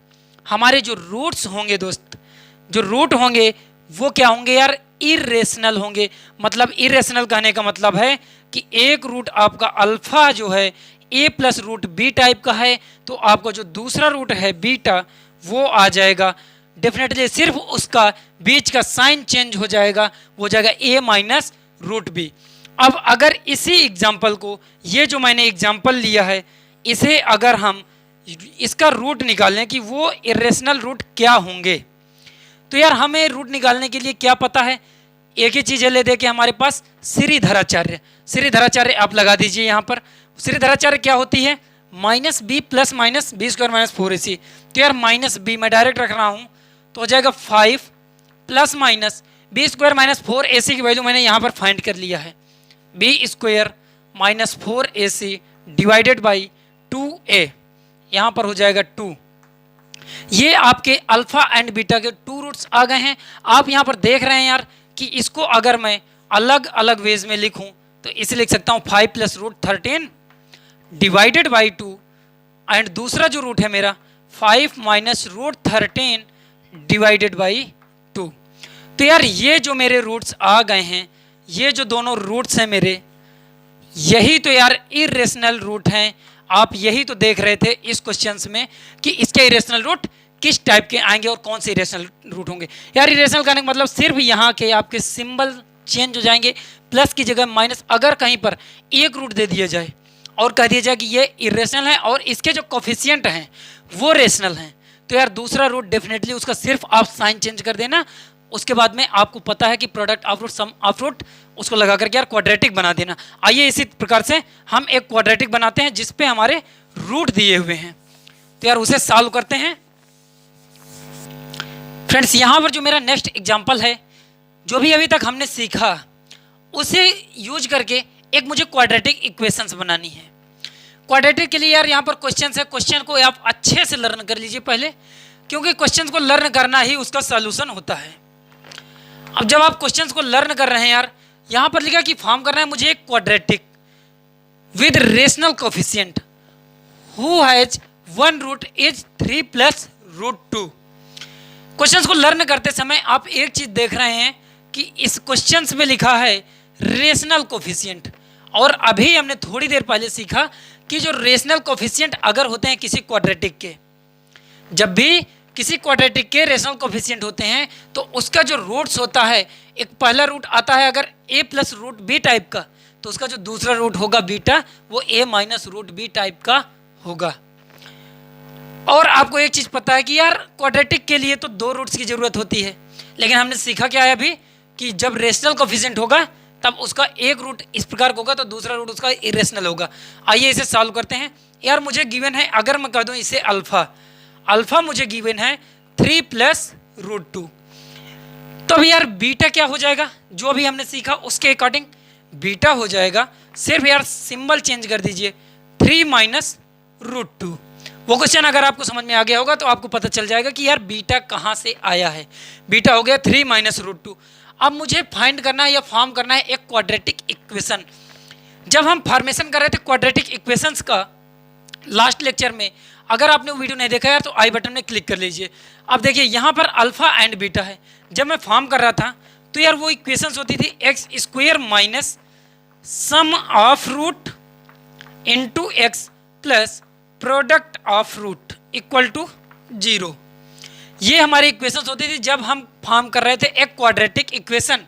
हमारे जो रूट्स होंगे दोस्त, जो रूट होंगे वो क्या होंगे यार, इरेशनल होंगे। मतलब इरेशनल कहने का मतलब है कि एक रूट आपका अल्फा जो है ए प्लस रूट बी टाइप का है, तो आपका जो दूसरा रूट है बीटा वो आ जाएगा डेफिनेटली, सिर्फ उसका बीच का साइन चेंज हो जाएगा, वो हो जाएगा ए माइनस रूट बी। अब अगर इसी एग्जाम्पल को, ये जो मैंने एग्जाम्पल लिया है, इसे अगर हम इसका रूट निकालें कि वो इरेशनल रूट क्या होंगे, तो यार हमें रूट निकालने के लिए क्या पता है, एक ही चीज़ ले दे के हमारे पास श्रीधराचार्य। श्रीधराचार्य आप लगा दीजिए यहाँ पर। श्रीधराचार्य क्या होती है, minus b plus minus b square minus 4ac। तो यार माइनस बी मैं डायरेक्ट रख रहा हूँ, तो हो जाएगा 5 plus minus b square minus 4ac की वैल्यू मैंने यहाँ पर फाइंड कर लिया है, b square minus 4ac divided by 2a, यहाँ पर हो जाएगा 2। ये आपके अल्फा एंड बीटा के 2 रूट्स आ गए हैं। आप यहाँ पर देख रहे हैं यार कि इसको अगर मैं अलग अलग वेज में लिखूं तो इसे लिख सकता हूँ 5 plus root 13 divided by 2, and दूसरा जो रूट है मेरा 5 माइनस रूट 13 डिवाइडेड बाई 2। तो यार ये जो मेरे रूट्स आ गए हैं, ये जो दोनों रूट्स हैं मेरे, यही तो यार इरेशनल रूट हैं। आप यही तो देख रहे थे इस क्वेश्चंस में कि इसके इरेशनल रूट किस टाइप के आएंगे और कौन से इरेशनल रूट होंगे। यार इरेशनल करने का मतलब सिर्फ यहाँ के आपके सिंबल चेंज हो जाएंगे, प्लस की जगह माइनस, अगर कहीं पर एक रूट दे दिया जाए और कह दिया जाए कि ये इरेशनल है और इसके जो कोफिशिएंट हैं वो रेशनल हैं, तो यार दूसरा रूट डेफिनेटली उसका सिर्फ आप साइन चेंज कर देना। उसके बाद में आपको पता है कि product of root sum of root, उसको लगा करके यार क्वाड्रेटिक बना देना। आइए इसी प्रकार से हम एक क्वाड्रेटिक बनाते हैं जिस पे हमारे रूट दिए हुए हैं, तो यार उसे सॉल्व करते हैं। फ्रेंड्स यहाँ पर जो मेरा नेक्स्ट एग्जांपल है, जो भी अभी तक हमने सीखा उसे यूज करके एक मुझे क्वाड्रेटिक इक्वेशंस बनानी है। क्वाड्रेटिक के लिए यार यहाँ पर क्वेश्चन है, क्वेश्चन को आप अच्छे से लर्न कर लीजिए पहले, क्योंकि क्वेश्चन को लर्न करना ही उसका सॉल्यूशन होता है। अब जब आप क्वेश्चंस को लर्न कर रहे हैं यार, यहाँ पर लिखा कि फॉर्म करना है मुझे एक quadratic with rational coefficient who has one root is 3 plus root 2। Questions को लर्न करते समय आप एक चीज देख रहे हैं कि इस क्वेश्चंस में लिखा है रेशनल कोफिशिएंट, और अभी हमने थोड़ी देर पहले सीखा कि जो रेशनल कोफिशिएंट अगर होते हैं किसी क्वाड्रेटिक के, जब भी किसी क्वाड्रेटिक के रेशनल कोफिशिएंट होते हैं तो उसका जो रूट्स होता है, एक पहला रूट आता है अगर a plus root b type का, तो उसका जो दूसरा रूट होगा बीटा, वो a minus root b type का होगा। और आपको एक चीज पता है कि यार क्वाड्रेटिक के लिए तो 2 रूट्स की जरूरत होती है, लेकिन हमने सीखा क्या है अभी कि जब रेशनल कोफिशिएंट होगा तब उसका एक रूट इस प्रकार का होगा तो दूसरा रूट उसका इरेशनल होगा। आइए इसे सॉल्व करते हैं। यार मुझे गिवन है, अगर मैं कह दूं इसे अल्फा, अल्फा मुझे गिवन है 3 प्लस रूट 2, तो अब यार बीटा क्या हो जाएगा, जो अभी हमने सीखा उसके अकॉर्डिंग बीटा हो जाएगा, सिर्फ यार सिंबल चेंज कर दीजिए 3 माइनस रूट 2। वो क्वेश्चन अगर आपको समझ में आ गया होगा तो आपको पता चल जाएगा कि यार बीटा कहाँ से आया है। बीटा हो गया 3 माइनस रूट 2। अब मुझे फाइंड करना है या फॉर्म करना है एक क्वाड्रेटिक इक्वेशन। जब हम फॉर्मेशन कर रहे थे क्वाड्रेटिक इक्वेशंस का लास्ट लेक्चर में, अगर आपने वो वीडियो नहीं देखा यार तो आई बटन में क्लिक कर लीजिए। अब देखिए यहाँ पर अल्फा एंड बीटा है, जब मैं फॉर्म कर रहा था तो यार वो इक्वेशंस होती थी x square minus sum of root into x plus product of root equal to 0। ये हमारी इक्वेशंस होती थी जब हम फॉर्म कर रहे थे एक क्वाड्रेटिक इक्वेशन।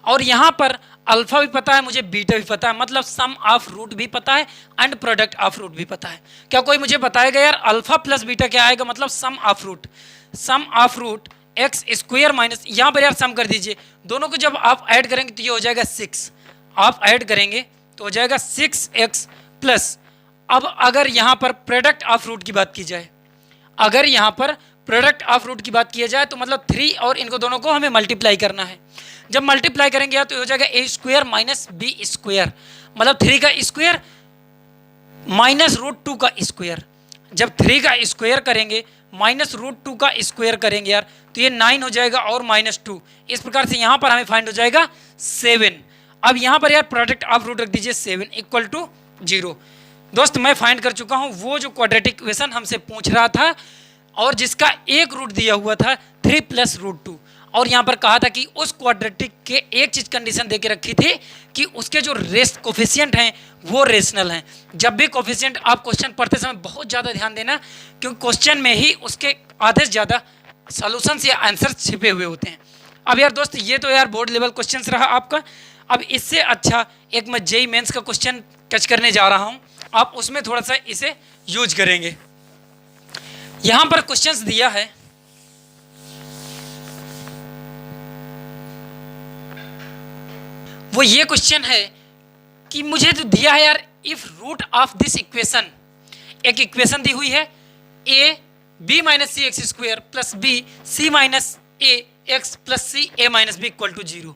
और यहाँ पर अल्फा भी पता है मुझे, बीटा भी पता है, मतलब सम ऑफ रूट भी पता है एंड प्रोडक्ट ऑफ रूट भी पता है। क्या कोई मुझे बताएगा यार अल्फा प्लस बीटा क्या आएगा, मतलब sum of root, sum of root x square minus, यहाँ पर यार सम कर दीजिए, दोनों को जब आप ऐड करेंगे तो ये हो जाएगा 6, आप ऐड करेंगे तो हो जाएगा 6x प्लस। अब अगर यहाँ पर प्रोडक्ट ऑफ रूट की बात की जाए, अगर यहाँ पर प्रोडक्ट ऑफ रूट की बात किया जाए तो मतलब 3 और इनको दोनों को हमें मल्टीप्लाई करना है। जब मल्टीप्लाई करेंगे तो हो जाएगा ए स्क्वायर माइनस बी स्क्वायर, मतलब 3 का स्क्वायर माइनस रूट 2 का स्क्वायर। जब 3 का स्क्वायर करेंगे -√2 का स्क्वायर करेंगे यार तो ये 9 हो जाएगा और -2, इस प्रकार से यहाँ पर हमें फाइंड हो जाएगा 7। अब यहाँ पर यार प्रोडक्ट आप रूट रख दीजिए 7 = 0। दोस्त मैं फाइंड कर चुका हूँ वो जो क्वाड्रेटिक इक्वेशन हमसे पूछ रहा था और जिसका एक रूट दिया हुआ था 3 + √2, और यहाँ पर कहा था कि उस क्वाड्रेटिक के एक चीज कंडीशन देके रखी थी कि उसके जो कोफिशिएंट हैं वो रेशनल हैं। जब भी कोफिशिएंट आप क्वेश्चन पढ़ते समय बहुत ज़्यादा ध्यान देना, क्योंकि क्वेश्चन में ही उसके आधे से ज़्यादा सॉल्यूशंस या आंसर छिपे हुए होते हैं। अब यार दोस्त ये तो यार बोर्ड लेवल क्वेश्चन रहा आपका। अब इससे अच्छा एक मैं जेईई मेंस का क्वेश्चन टच करने जा रहा हूँ, आप उसमें थोड़ा सा इसे यूज करेंगे। यहाँ पर क्वेश्चंस दिया है, वो ये क्वेश्चन है कि मुझे तो दिया है यार if root of this equation, एक इक्वेशन दी हुई है a b - c(x² + b c - a x + c a - b = 0,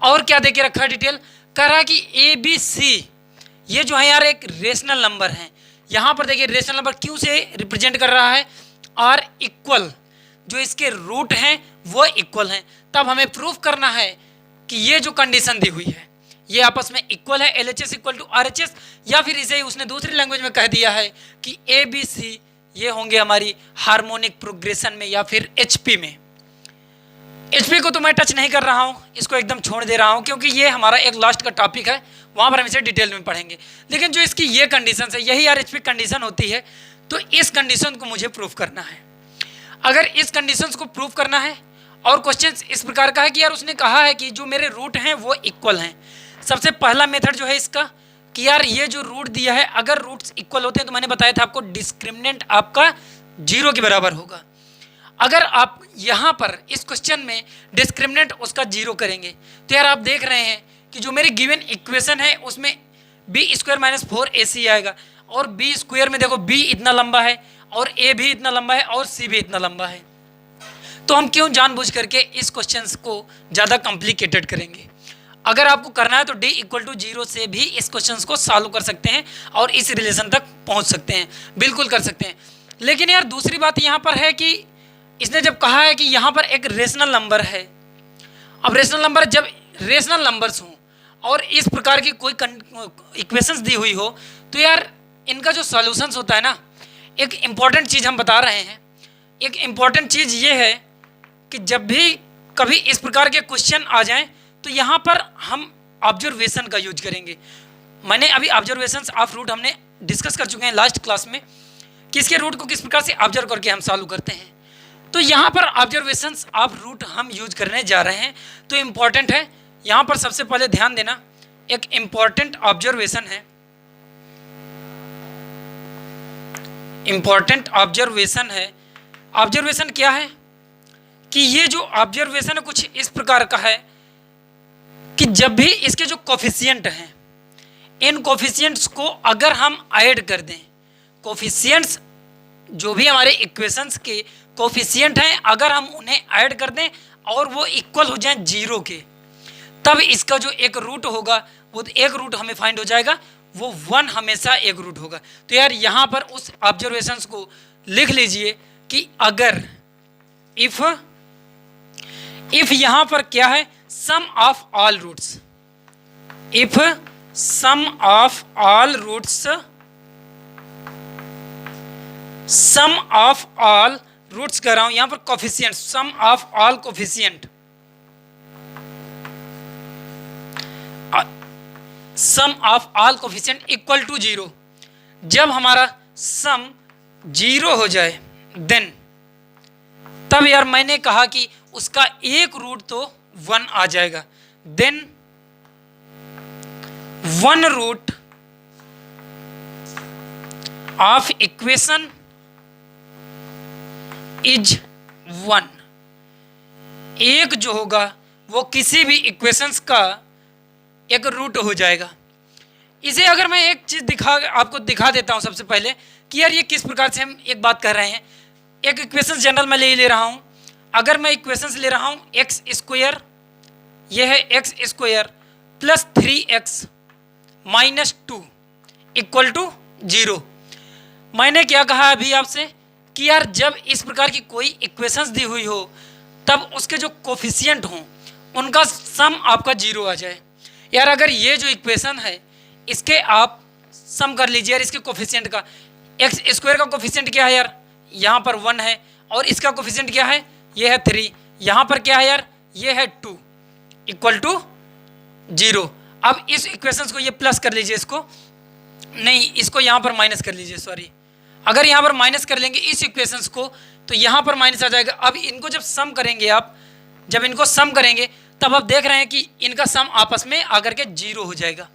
और क्या देके रखा है डिटेल, कह रहा है कि a b c ये जो है यार एक रेशनल नंबर है। यहाँ पर देखिए रेशनल नंबर क्यों से रिप्रेजेंट कर रहा है, आर इक्वल, जो इसके रूट हैं वो इक्वल हैं। तब हमें प्रूफ करना है कि ये जो कंडीशन दी हुई है ये आपस में इक्वल है, LHS = RHS, या फिर इसे उसने दूसरी लैंग्वेज में कह दिया है कि ABC ये होंगे हमारी हार्मोनिक प्रोग्रेशन में या फिर HP में। HP को तो मैं टच नहीं कर रहा हूँ, इसको एकदम छोड़ दे रहा हूँ क्योंकि ये हमारा एक लास्ट का टॉपिक है, वहाँ पर हम इसे डिटेल में पढ़ेंगे। लेकिन जो इसकी ये कंडीशन है यही यार HP कंडीशन होती है, तो इस कंडीशन को मुझे प्रूफ करना है। अगर इस कंडीशंस को प्रूफ करना है और क्वेश्चन इस प्रकार का है कि यार उसने कहा है कि जो मेरे रूट हैं वो इक्वल हैं, सबसे पहला मेथड जो है इसका कि यार ये जो रूट दिया है अगर रूट्स इक्वल होते हैं तो मैंने बताया था आपको डिस्क्रिमिनेंट आपका 0 के बराबर होगा। अगर आप यहाँ पर इस क्वेश्चन में डिस्क्रिमिनेंट उसका 0 करेंगे तो यार आप देख रहे हैं कि जो मेरी गिवन इक्वेशन है उसमें b² - 4ac आएगा, और b² में देखो b इतना लंबा है और a भी इतना लंबा है और c भी इतना लंबा है, तो हम क्यों जानबूझ करके इस क्वेश्चन को ज़्यादा कॉम्प्लिकेटेड करेंगे। अगर आपको करना है तो d = 0 से भी इस क्वेश्चन को सॉल्व कर सकते हैं और इस रिलेशन तक पहुंच सकते हैं, बिल्कुल कर सकते हैं। लेकिन यार दूसरी बात यहाँ पर है कि इसने जब कहा है कि यहाँ पर एक रेशनल नंबर है, अब रेशनल नंबर जब रेशनल नंबर्स हों और इस प्रकार की कोई इक्वेशंस दी हुई हो तो यार इनका जो सॉल्यूशंस होता है ना, एक इम्पॉर्टेंट चीज़ हम बता रहे हैं, एक इम्पॉर्टेंट चीज़ ये है कि जब भी कभी इस प्रकार के क्वेश्चन आ जाएं तो यहाँ पर हम ऑब्जर्वेशन का यूज करेंगे। मैंने अभी ऑब्जर्वेशंस ऑफ रूट हमने डिस्कस कर चुके हैं लास्ट क्लास में कि इसके रूट को किस प्रकार से ऑब्जर्व करके हम सॉल्व करते हैं। तो यहाँ पर ऑब्जर्वेशंस ऑफ रूट हम यूज करने जा रहे हैं, तो इम्पॉर्टेंट है। यहाँ पर सबसे पहले ध्यान देना, एक इम्पॉर्टेंट ऑब्जर्वेशन है, इम्पॉर्टेंट ऑब्जर्वेशन है। ऑब्जर्वेशन क्या है कि ये जो ऑब्जर्वेशन है कुछ इस प्रकार का है कि जब भी इसके जो कोफिशिएंट हैं इन कोफिशिएंट्स को अगर हम ऐड कर दें, कोफिशिएंट्स जो भी हमारे इक्वेशंस के कोफिशिएंट हैं अगर हम उन्हें ऐड कर दें और वो इक्वल हो जाएं 0 के, तब इसका जो एक रूट होगा वो एक रूट हमें फाइंड हो जाएगा, वो 1 हमेशा एक रूट होगा। तो यार यहाँ पर उस ऑब्जर्वेशंस को लिख लीजिए कि अगर इफ यहाँ पर क्या है, sum of all roots, if sum of all roots, sum of all roots कर रहा हूं यहाँ पर coefficient, sum of all coefficient, sum of all coefficient equal to 0, जब हमारा सम 0 हो जाए देन, तब यार मैंने कहा कि उसका एक रूट तो 1 आ जाएगा, then 1 root of equation is 1, एक जो होगा वो किसी भी इक्वेशंस का एक रूट हो जाएगा। इसे अगर मैं एक चीज आपको दिखा देता हूं सबसे पहले कि यार ये किस प्रकार से हम एक बात कर रहे हैं। एक इक्वेशन जनरल मैं ले रहा हूं, अगर मैं इक्वेशंस ले रहा हूं x², यह है x² plus 3x minus 2 equal to 0। मैंने क्या कहा अभी आपसे कि यार जब इस प्रकार की कोई इक्वेशंस दी हुई हो तब उसके जो कोफिशिएंट हों उनका सम आपका 0 आ जाए। यार अगर ये जो इक्वेशन है इसके आप सम कर लीजिए यार, इसके कोफिशिएंट का, एक्स स्क्वायर का कोफिशिएंट क्या है यार, यहाँ पर 1 है, और इसका कोफिशिएंट क्या है, ये है 3, यहाँ पर क्या है यार, ये है 2, इक्वल टू 0। अब इस इक्वेशंस को ये प्लस कर लीजिए, इसको नहीं, इसको यहाँ पर माइनस कर लीजिए, सॉरी, अगर यहाँ पर माइनस कर लेंगे इस इक्वेशंस को तो यहाँ पर माइनस आ जाएगा। अब इनको जब सम करेंगे आप, जब इनको सम करेंगे तब आप देख रहे हैं कि इनका सम आपस में आकर के 0 हो जाएगा,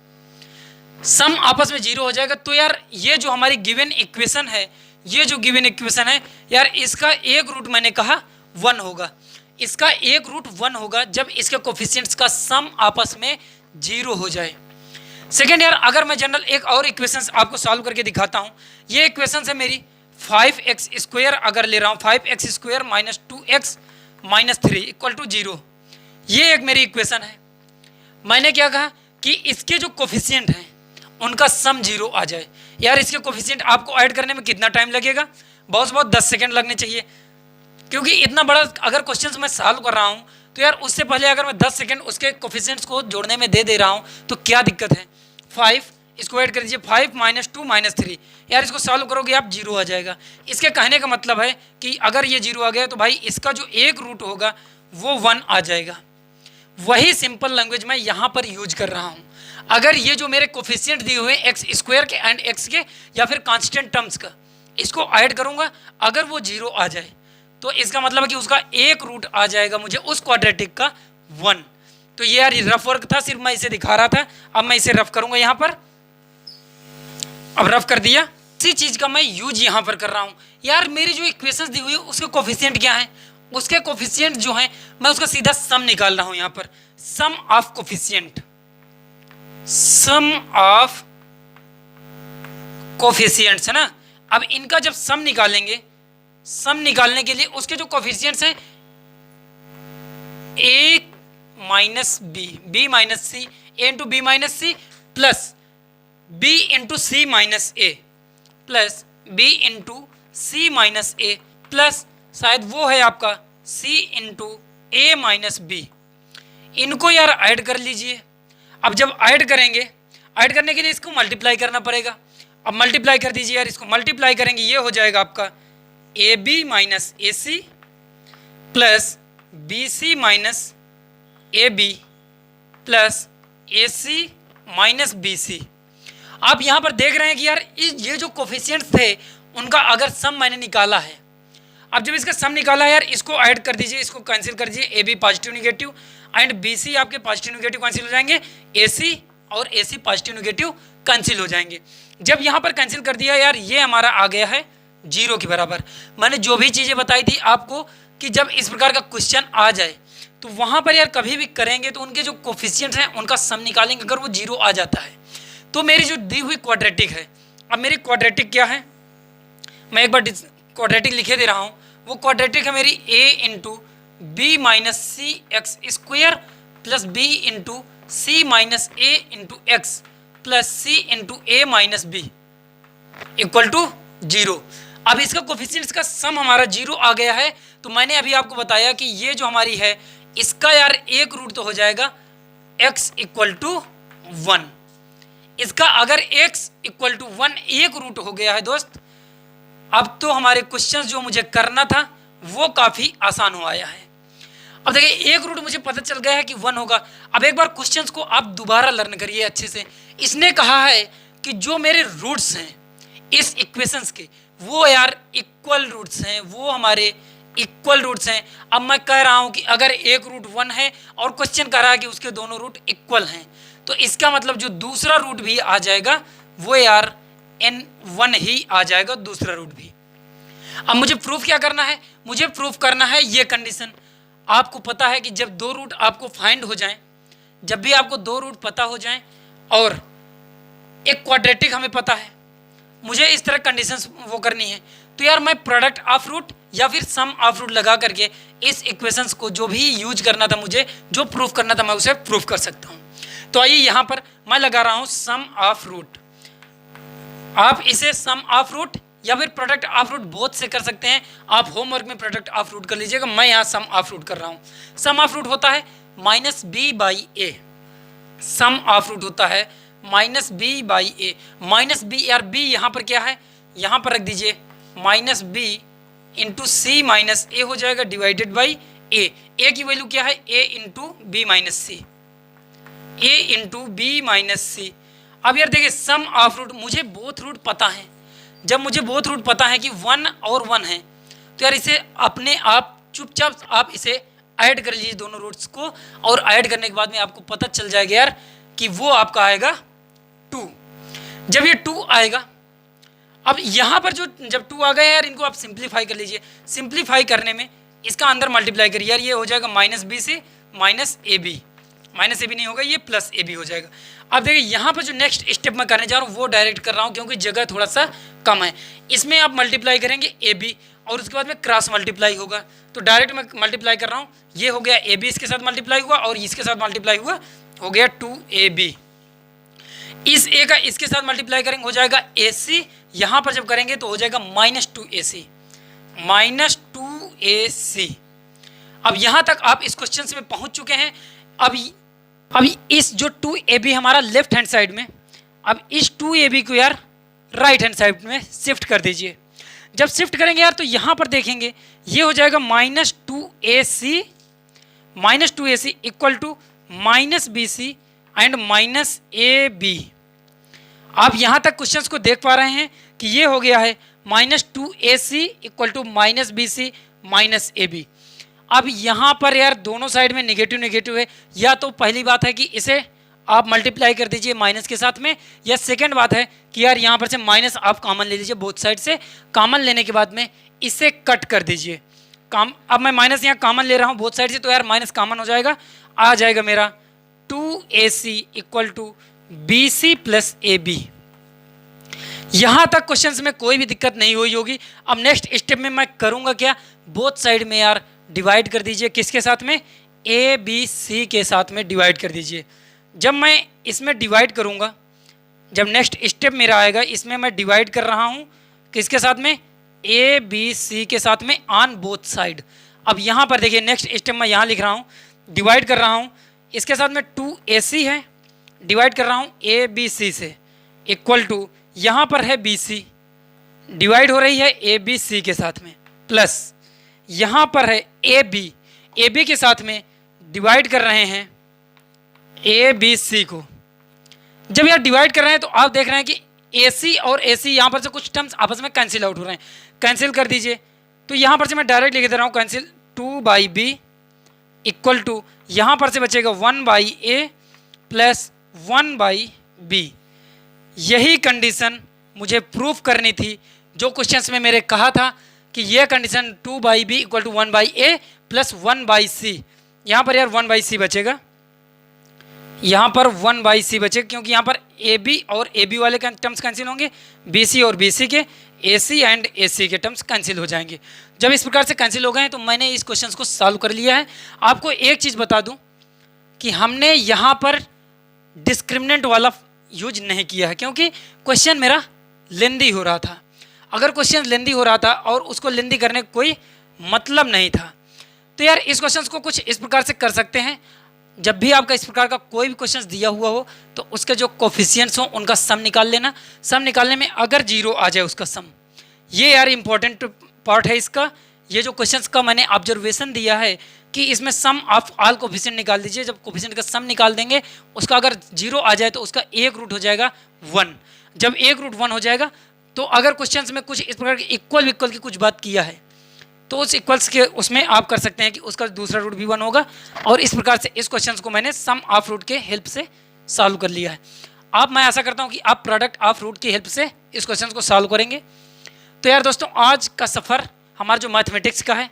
सम आपस में 0 हो जाएगा। तो यार ये जो हमारी गिवन इक्वेशन है, ये जो गिवन इक्वेशन है यार, इसका एक रूट मैंने कहा 1 होगा, इसका एक रूट 1 होगा जब इसके कोफिशिएंट्स का सम आपस में 0 हो जाए। सेकेंड यार, अगर मैं जनरल एक और इक्वेशन आपको सॉल्व करके दिखाता हूँ, ये इक्वेशन है मेरी 5x² अगर ले रहा हूँ, 5x² minus 2x minus 3 equal to 0, ये एक मेरी इक्वेशन है। मैंने क्या कहा कि इसके जो कोफिशिएंट हैं उनका सम 0 आ जाए। यार इसके कोफिशिएंट आपको ऐड करने में कितना टाइम लगेगा, बहुत 10 सेकेंड लगने चाहिए, क्योंकि इतना बड़ा अगर क्वेश्चन मैं सॉल्व कर रहा हूँ तो यार उससे पहले अगर मैं 10 सेकेंड उसके कोफिशिएंट्स को जोड़ने में दे रहा हूँ तो क्या दिक्कत है। 5 इसको ऐड कर दीजिए, 5 माइनस 2 माइनस 3, यार इसको सॉल्व करोगे आप 0 आ जाएगा। इसके कहने का मतलब है कि अगर ये 0 आ गया तो भाई इसका जो एक रूट होगा वो 1 आ जाएगा। वही सिंपल लैंग्वेज मैं यहाँ पर यूज कर रहा हूँ। अगर ये जो मेरे कोफिशिएंट दिए हुए x² के एंड x के या फिर कांस्टेंट टर्म्स का, इसको ऐड करूँगा, अगर वो 0 आ जाए तो इसका मतलब है कि उसका एक रूट आ जाएगा मुझे उस क्वाड्रेटिक का 1। तो ये यार रफ वर्क था, सिर्फ मैं इसे दिखा रहा था। अब मैं इसे रफ करूंगा यहाँ पर, अब रफ कर दिया, इसी चीज का मैं यूज यहाँ पर कर रहा हूँ। यार मेरी जो इक्वेशंस दी हुई है उसके कोफिशिएंट क्या है, उसके कोफिशिएंट जो है मैं उसका सीधा सम निकाल रहा हूँ यहाँ पर, sum of coefficient, sum of coefficients है ना। अब इनका जब सम निकालेंगे, सम निकालने के लिए उसके जो कोफिशिएंट्स हैं a minus b minus c, a into b minus c plus b into c minus a plus b into c minus a plus शायद वो है आपका c into a minus b, इनको यार ऐड कर लीजिए। अब जब ऐड करेंगे, ऐड करने के लिए इसको मल्टीप्लाई करना पड़ेगा। अब मल्टीप्लाई कर दीजिए यार, इसको मल्टीप्लाई करेंगे, ये हो जाएगा आपका a b minus a c plus b c minus a b plus a c minus b c. आप यहाँ पर देख रहे हैं कि यार ये जो कोफिशिएंट्स थे उनका अगर सम मैंने निकाला है, अब जब इसका सम निकाला है यार, इसको ऐड कर दीजिए, इसको कैंसिल कर दीजिए, a b positive negative and b c आपके पॉजिटिव निगेटिव कैंसिल हो जाएंगे, ए सी और a c positive negative cancel हो जाएंगे। जब यहाँ पर कैंसिल कर दिया यार, ये हमारा आ गया है 0 के बराबर। मैंने जो भी चीज़ें बताई थी आपको कि जब इस प्रकार का क्वेश्चन आ जाए तो वहाँ पर यार कभी भी करेंगे तो उनके जो कोफिशिएंट्स हैं उनका सम निकालेंगे, अगर वो 0 आ जाता है तो मेरी जो दी हुई क्वाड्रेटिक है, अब मेरी क्वाड्रेटिक क्या है, मैं एक बार क्वाड्रेटिक लिखे दे रहा हूँ, वो क्वाड्रेटिक है मेरी a into b minus c x square plus b into c minus a into x plus c into a minus b equal to 0। अब इसका कोफिशिएंट्स का सम हमारा 0 आ गया है, तो मैंने अभी आपको बताया कि ये जो हमारी है इसका यार एक रूट तो हो जाएगा x इक्वल टू 1। इसका अगर x इक्वल टू 1 एक रूट हो गया है दोस्त, अब तो हमारे क्वेश्चंस जो मुझे करना था वो काफ़ी आसान हो आया है। अब देखिए एक रूट मुझे पता चल गया है कि 1 होगा। अब एक बार क्वेश्चंस को आप दोबारा लर्न करिए अच्छे से। इसने कहा है कि जो मेरे रूट्स हैं इस इक्वेशंस के वो यार इक्वल रूट्स हैं, वो हमारे इक्वल रूट्स हैं। अब मैं कह रहा हूं कि अगर एक रूट 1 है और क्वेश्चन कह रहा है कि उसके दोनों रूट इक्वल हैं, तो इसका मतलब जो दूसरा रूट भी आ जाएगा वो यार n1 ही आ जाएगा, दूसरा रूट भी। अब मुझे प्रूफ क्या करना है, मुझे प्रूफ करना है ये कंडीशन। आपको पता है कि जब दो रूट आपको फाइंड हो जाएं, जब भी आपको दो रूट पता हो जाएं और एक क्वाड्रेटिक हमें पता है, मुझे इस तरह कंडीशंस वो करनी है, तो यार मैं प्रोडक्ट ऑफ रूट या फिर सम ऑफ रूट लगा करके इस इक्वेशंस को जो भी यूज करना था, मुझे जो प्रूफ करना था, मैं उसे प्रूफ कर सकता हूँ। तो आइए यहाँ पर मैं लगा रहा हूँ सम ऑफ रूट। आप इसे सम ऑफ रूट या फिर प्रोडक्ट ऑफ रूट बोथ से कर सकते हैं। आप होमवर्क में प्रोडक्ट ऑफ रूट कर लीजिएगा, मैं यहाँ सम ऑफ रूट कर रहा हूँ। सम ऑफ रूट होता है minus b by a, sum of root होता है minus b by a. Minus b यार बी यहाँ पर क्या है, यहाँ पर रख दीजिए minus b into c minus a हो जाएगा डिवाइडेड बाई ए। ए की वैल्यू क्या है, ए इंटू बी माइनस सी, ए इंटू बी माइनस सी। अब यार देखिए सम ऑफ रूट, मुझे बोथ रूट पता है। जब मुझे बोथ रूट पता है कि 1 और 1 है तो यार इसे अपने आप चुपचाप आप इसे ऐड कर लीजिए दोनों रूट्स को, और ऐड करने के बाद में आपको पता चल जाएगा यार कि वो आपका आएगा 2। जब ये 2 आएगा, अब यहाँ पर जो जब 2 आ गया यार इनको आप सिंप्लीफाई कर लीजिए। सिंप्लीफाई करने में इसका अंदर मल्टीप्लाई करिए यार, ये हो जाएगा माइनस बी से minus a b, minus a b नहीं होगा ये प्लस ए बी हो जाएगा। अब देखिए यहाँ पर जो नेक्स्ट स्टेप मैं करने जा रहा हूँ वो डायरेक्ट कर रहा हूँ क्योंकि जगह थोड़ा सा कम है। इसमें आप मल्टीप्लाई करेंगे ए बी और उसके बाद में क्रॉस मल्टीप्लाई होगा, तो डायरेक्ट मैं मल्टीप्लाई कर रहा हूँ। ये हो गया ए बी इसके साथ मल्टीप्लाई हुआ और इसके साथ मल्टीप्लाई हुआ, हो गया 2ab। इस ए का इसके साथ मल्टीप्लाई करेंगे हो जाएगा AC, यहाँ पर जब करेंगे तो हो जाएगा -2AC, -2AC। अब यहाँ तक आप इस क्वेश्चन में पहुँच चुके हैं। अब इस जो 2AB हमारा लेफ्ट हैंड साइड में, अब इस 2AB को यार राइट हैंड साइड में शिफ्ट कर दीजिए। जब शिफ्ट करेंगे यार तो यहाँ पर देखेंगे ये हो जाएगा -2AC, -2AC equal to -BC and -AB। आप यहाँ तक क्वेश्चंस को देख पा रहे हैं कि ये हो गया है -2AC equal to -BC -AB। अब यहाँ पर यार दोनों साइड में नेगेटिव नेगेटिव है, या तो पहली बात है कि इसे आप मल्टीप्लाई कर दीजिए माइनस के साथ में, या सेकंड बात है कि यार यहाँ पर से माइनस आप कॉमन ले लीजिए बोथ साइड से। कॉमन लेने के बाद में इसे कट कर दीजिए। अब मैं माइनस यहाँ कॉमन ले रहा हूँ बोथ साइड से, तो यार माइनस कॉमन हो जाएगा, आ जाएगा मेरा 2AC equal to BC plus AB। यहाँ तक क्वेश्चंस में कोई भी दिक्कत नहीं हुई होगी। अब नेक्स्ट स्टेप में मैं करूँगा क्या, बोथ साइड में यार डिवाइड कर दीजिए, किसके साथ में, ABC के साथ में डिवाइड कर दीजिए। जब मैं इसमें डिवाइड करूँगा, जब नेक्स्ट स्टेप मेरा आएगा इसमें मैं डिवाइड कर रहा हूँ किसके साथ में, ABC के साथ में ऑन बोथ साइड। अब यहाँ पर देखिए नेक्स्ट स्टेप मैं यहाँ लिख रहा हूँ, डिवाइड कर रहा हूँ इसके साथ में 2AC है, डिवाइड कर रहा हूँ ABC से, इक्वल टू यहाँ पर है BC, डिवाइड हो रही है ABC के साथ में, प्लस यहाँ पर है AB के साथ में डिवाइड कर रहे हैं ABC को। जब यार डिवाइड कर रहे हैं तो आप देख रहे हैं कि AC और AC यहाँ पर से कुछ टर्म्स आपस में कैंसिल आउट हो रहे हैं, कैंसिल कर दीजिए। तो यहाँ पर से मैं डायरेक्ट लिख दे रहा हूँ कैंसिल, 2/B इक्वल टू यहाँ पर से बचेगा 1/A प्लस 1/B। यही कंडीशन मुझे प्रूफ करनी थी, जो क्वेश्चंस में मेरे कहा था कि यह condition 2/B equal to 1/A plus 1/C। यहाँ पर यार 1/C बचेगा, यहाँ पर 1/C बचेगा क्योंकि यहाँ पर AB और AB वाले टर्म्स कैंसिल होंगे, BC और BC के, AC एंड AC के टर्म्स कैंसिल हो जाएंगे। जब इस प्रकार से कैंसिल हो गए तो मैंने इस क्वेश्चन को सॉल्व कर लिया है। आपको एक चीज़ बता दूं कि हमने यहाँ पर डिस्क्रिमिनेंट वाला यूज नहीं किया है क्योंकि क्वेश्चन मेरा लेंदी हो रहा था। अगर क्वेश्चन लेंदी हो रहा था और उसको लेंदी करने का कोई मतलब नहीं था, तो यार इस क्वेश्चन को कुछ इस प्रकार से कर सकते हैं। जब भी आपका इस प्रकार का कोई भी क्वेश्चन दिया हुआ हो तो उसके जो कोफिशिएंट्स हो उनका सम निकाल लेना। सम निकालने में अगर 0 आ जाए उसका सम, ये यार इंपॉर्टेंट पार्ट है इसका। ये जो क्वेश्चंस का मैंने ऑब्जर्वेशन दिया है कि इसमें सम ऑफ ऑल कोफिशिएंट निकाल दीजिए। जब कोफिशिएंट का सम निकाल देंगे उसका अगर 0 आ जाए तो उसका एक रूट हो जाएगा 1। जब एक रूट 1 हो जाएगा तो अगर क्वेश्चंस में कुछ इस प्रकार की इक्वल की कुछ बात किया है तो उस इक्वल्स के उसमें आप कर सकते हैं कि उसका दूसरा रूट भी 1 होगा। और इस प्रकार से इस क्वेश्चन को मैंने सम ऑफ रूट के हेल्प से सॉल्व कर लिया है। अब मैं आशा करता हूं कि आप प्रोडक्ट ऑफ रूट की हेल्प से इस क्वेश्चन को सॉल्व करेंगे। तो यार दोस्तों, आज का सफ़र हमारा जो मैथमेटिक्स का है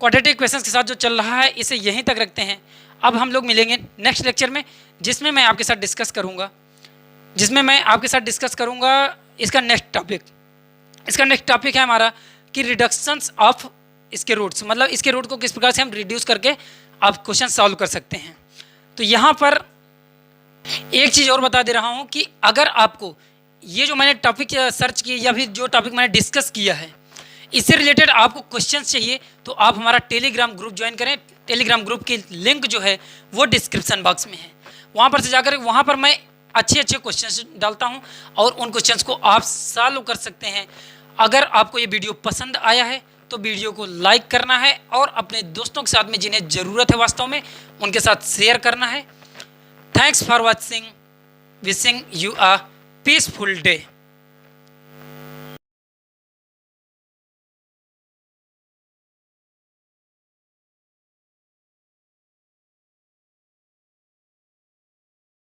क्वाड्रेटिक क्वेश्चन के साथ जो चल रहा है इसे यहीं तक रखते हैं। अब हम लोग मिलेंगे नेक्स्ट लेक्चर में, जिसमें मैं आपके साथ डिस्कस करूँगा इसका नेक्स्ट टॉपिक। इसका नेक्स्ट टॉपिक है हमारा कि रिडक्शंस ऑफ इसके रूट्स, मतलब इसके रूट को किस प्रकार से हम रिड्यूस करके आप क्वेश्चन सॉल्व कर सकते हैं। तो यहाँ पर एक चीज़ और बता दे रहा हूँ कि अगर आपको ये जो मैंने टॉपिक सर्च किया या फिर जो टॉपिक मैंने डिस्कस किया है, इससे रिलेटेड आपको क्वेश्चंस चाहिए तो आप हमारा टेलीग्राम ग्रुप ज्वाइन करें। टेलीग्राम ग्रुप की लिंक जो है वो डिस्क्रिप्शन बॉक्स में है। वहाँ पर से जाकर वहाँ पर मैं अच्छे अच्छे क्वेश्चंस डालता हूँ और उन क्वेश्चंस को आप सॉल्व कर सकते हैं। अगर आपको ये वीडियो पसंद आया है तो वीडियो को लाइक करना है और अपने दोस्तों के साथ में जिन्हें ज़रूरत है वास्तव में उनके साथ शेयर करना है। Thanks for watching, wishing you a peaceful day.